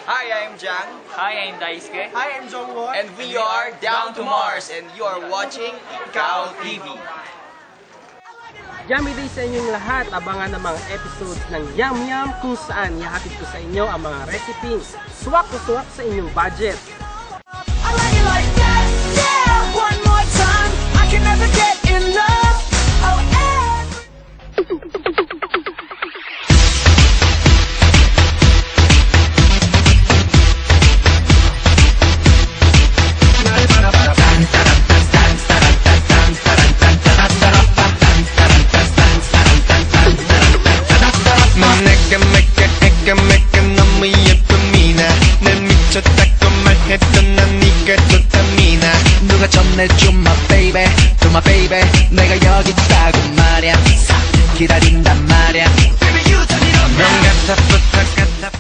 Hi, I'm Jang. Hi, I'm Daisuke. Hi, I'm Jongwon. And we are Down to Mars. And you are watching Ikaw TV. Yummy day sa inyong lahat. Abangan ang mga episodes ng Yum Yum kung saan ihatid ko sa inyo ang mga recipe swak na swak sa inyong budget. I like it like that, yeah. One more time, I can never get enough. Oh, 내가 너무 예쁜 미나 날 미쳤다고 말했던 난 네가 좋다 미나 누가 전해줘 my baby to my baby 내가 여기 있다고 말야 기다린단 말야 Baby you turn it on 넌 같아 부탁 같아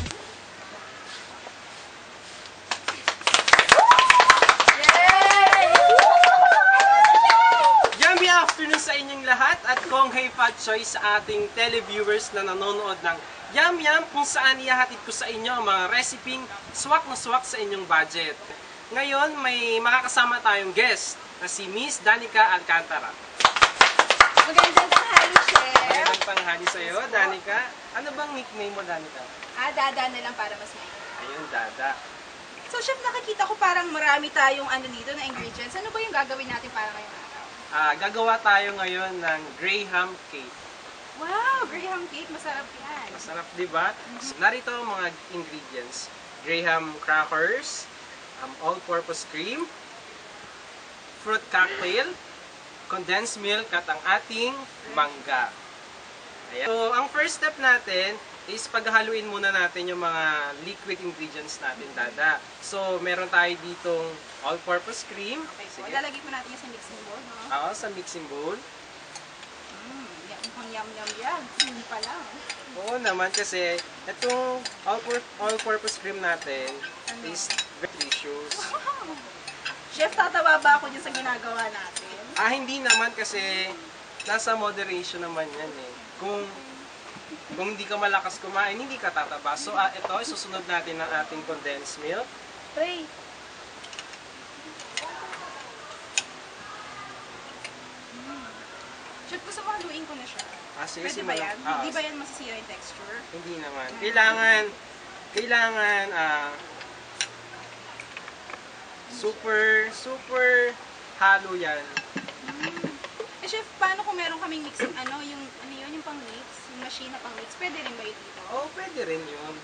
Yummy afternoon sa inyong lahat at Konghei Fat Choice sa ating televiewers na nanonood ng Yum Yum kung saan ihahatid ko sa inyo ang mga reseping swak na swak sa inyong budget. Ngayon, may makakasama tayong guest na si Miss Danica Alcantara. Magandang tanghali, Chef. Magandang tanghali sa iyo, Danica. Ano bang nickname mo, Danica? Dada na lang para mas may. Ayun, Dada. So, Chef, nakikita ko parang marami tayong dito na ingredients. Ano ba yung gagawin natin para ngayong araw? Gagawa tayo ngayon ng Graham cake. Wow, Graham cake. Masarap yan. Masarap, di ba? So, narito ang mga ingredients. Graham crackers, all-purpose cream, fruit cocktail, condensed milk at ang ating mangga. Ayan. So, ang first step natin is paghahaluin muna natin yung mga liquid ingredients natin, Dada. So, meron tayo ditong all-purpose cream. Okay po. Sige. Lalagay po natin yan sa mixing bowl, no? Oo, sa mixing bowl. Mukhang yum-yum yan. Hindi pa lang. Oo naman kasi itong all-purpose cream natin is very delicious. Chef, tatawa ba ako dyan sa ginagawa natin? Hindi naman kasi nasa moderation naman yan eh. Kung hindi ka malakas kumain, hindi ka tataba. So ito, isusunod natin ang ating condensed milk. Ray. Chef, gusto mo haluin ko na siya. Sige, Pwede ba yan? simulan. Hindi ba yan masisira yung texture? Hindi naman. Kailangan super halo yan. Chef, paano kung meron kaming mixing, yung pang-mix, yung machine na pang-mix, pwede rin ba yun dito? Oo, pwede rin yun.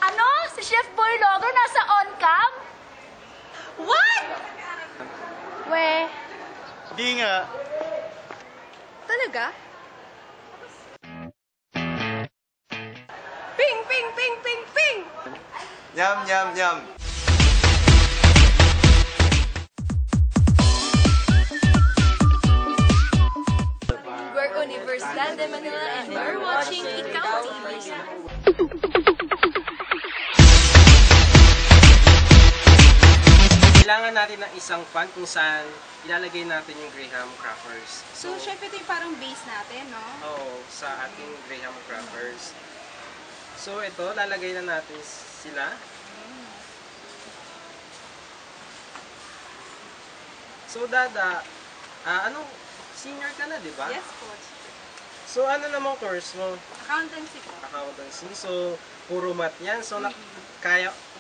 Ano? Si Chef Boy Logo nasa on-cam? What? We, Di nga. Talaga? Ping, ping, ping, ping, ping! Yum, yum, yum. we're Universal de Manila and you're watching Ikaw TV. Kailangan natin ng isang pan kung saan ilalagay natin yung Graham crackers. So, Chef, ito yung parang base natin, no? Oo, sa ating Graham crackers. So, ito, lalagay na natin sila. So, Dada, senior ka na, di ba? Yes, po. So, ano namang course mo? Accountancy po. Accountancy. So, puro math yan. So,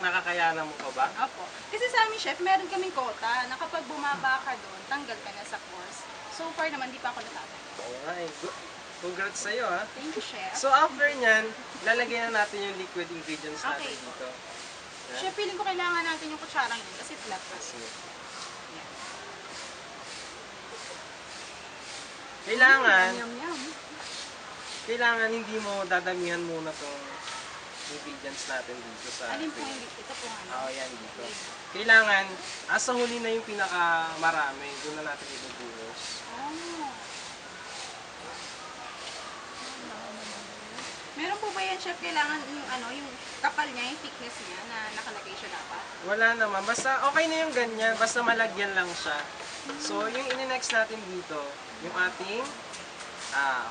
nakakayanan mo pa ba? Opo. Kasi sa amin, Chef, meron kaming quota na kapag bumaba ka doon, tanggal ka na sa course. So far naman, di pa ako natatanggap. Oo nga eh. Congrats sa'yo ha. Thank you, Chef. So, after nyan, lalagay na natin yung liquid ingredients natin Okay. dito. Chef, feeling ko kailangan natin yung kutsarang yun kasi flat kasi. Sige. Kailangan, Yum, yum. kailangan hindi mo dadamihan muna tong ingredients natin dito sa Alin po yung ito po Oo, yan dito. Kailangan, sa huli na yung pinakamarami, doon na natin ibubuhos. Oh. Meron po ba yan, chef, kailangan yung yung kapal niya, yung thickness niya na nakalagay siya dapat? Wala naman. Basta okay na yung ganyan. Basta malagyan lang siya. So, yung ini-next natin dito, yung ating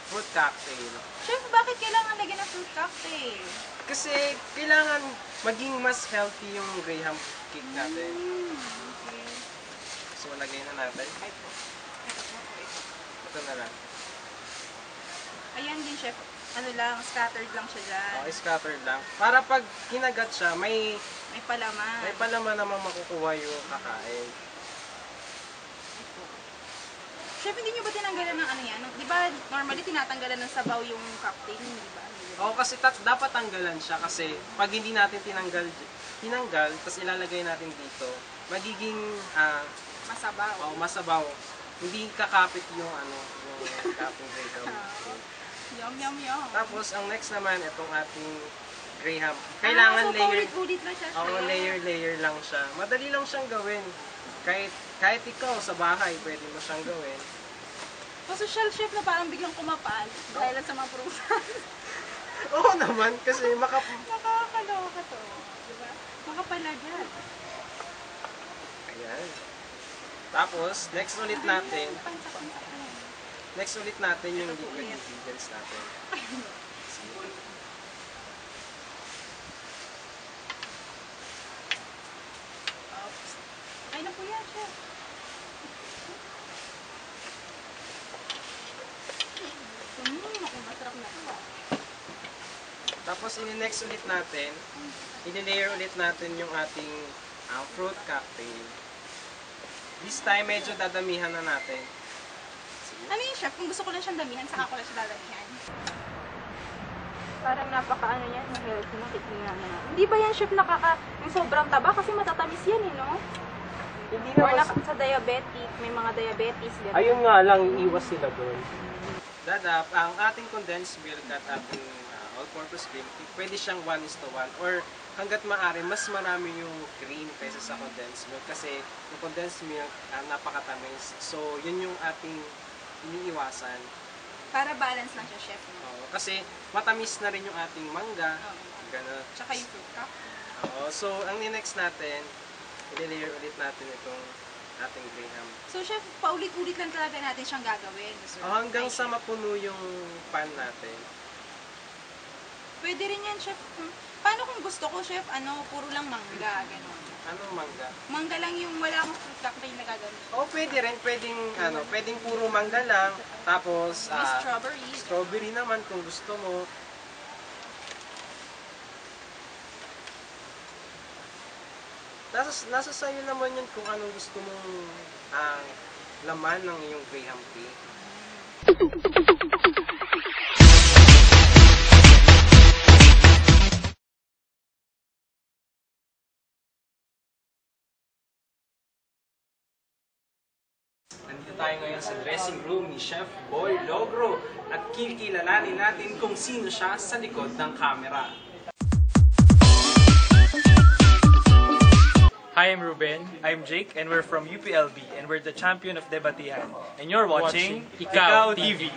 fruit cocktail. Chef, bakit kailangan lagyan ng fruit cocktail? Kasi kailangan maging mas healthy yung Graham cake natin. Okay. So, lagay na natin. Ay po. Ito po. Ito na lang. Ayan din, chef. Ano lang, scattered lang siya dyan. Okay, scattered lang. Para pag kinagat siya, may May palaman. palaman naman makukuha yung kakain. Chef, hindi nyo ba tinanggalan ng ano yan? Di ba normally tinatanggalan ng sabaw yung cocktail, hindi ba? Oo, kasi dapat tanggalan siya kasi pag hindi natin tinanggal, tapos ilalagay natin dito, magiging Masabaw. masabaw. Hindi kakapit yung yung cupping Graham. Yum, yum, yum. Tapos ang next naman itong ating Graham. Kailangan so layer. paulit-ulit lang siya. Oo, layer lang siya. Madali lang siyang gawin. Kahit ikaw sa bahay, pwede mo siyang gawin. Social chef na parang biglang kumapal dahil lang sa mga prutas. Oo naman, kasi Nakakaloka to. Diba? Makapalagyan. Ayan. Tapos, next ulit natin yung liquid ingredients natin. Oops. Ay na po yan, chef. Ako, masarap na ito. Tapos, ini-next ulit natin, i-layer ulit natin yung ating fruit cocktail. This time, medyo dadamihan na natin. Ano yun, chef? Kung gusto ko lang siyang damihan, saka ko lang siya dadamihan. Parang napaka-ano yan, healthy na titignan na. Hindi ba yan, chef, yung sobrang taba? Kasi matatamis yan, eh, no? Hindi Or naman sa diabetic, may mga diabetes. Ganun. ayun nga lang, iwas sila doon. Dadap, ang ating condensed milk at ating all-purpose cream, pwede siyang 1:1 or hanggat maaari, mas marami yung cream kaysa sa condensed milk kasi yung condensed milk napakatamis. So, yun yung ating iniiwasan. Para balance lang siya, chef. No? Oo, kasi matamis na rin yung ating mangga. Oo. Ganun. Tsaka yung fruit cup. Oo, so, ang next natin, i-layer ulit natin itong ating Graham. So, chef, paulit-ulit lang talaga natin siyang gagawin. So, Hanggang sa mapuno yung pan natin. pwede rin yan, chef. Paano kung gusto ko, chef, puro lang mangga, gano'n. Anong mangga? Mangga lang yung wala akong fruit cocktail na gagawin. Oh, pwede rin. Pwedeng puro mangga lang. Tapos, May strawberry. strawberry naman kung gusto mo. Nasa sayo naman yun kung anong gusto mong laman ng iyong Graham cake. Nandito tayo ngayon sa dressing room ni Chef Boy Logro at kikilalanin natin kung sino siya sa likod ng camera. Hi, I'm Ruben. I'm Jake, and we're from UPLB, and we're the champion of Debatihan. And you're watching Ikaw TV.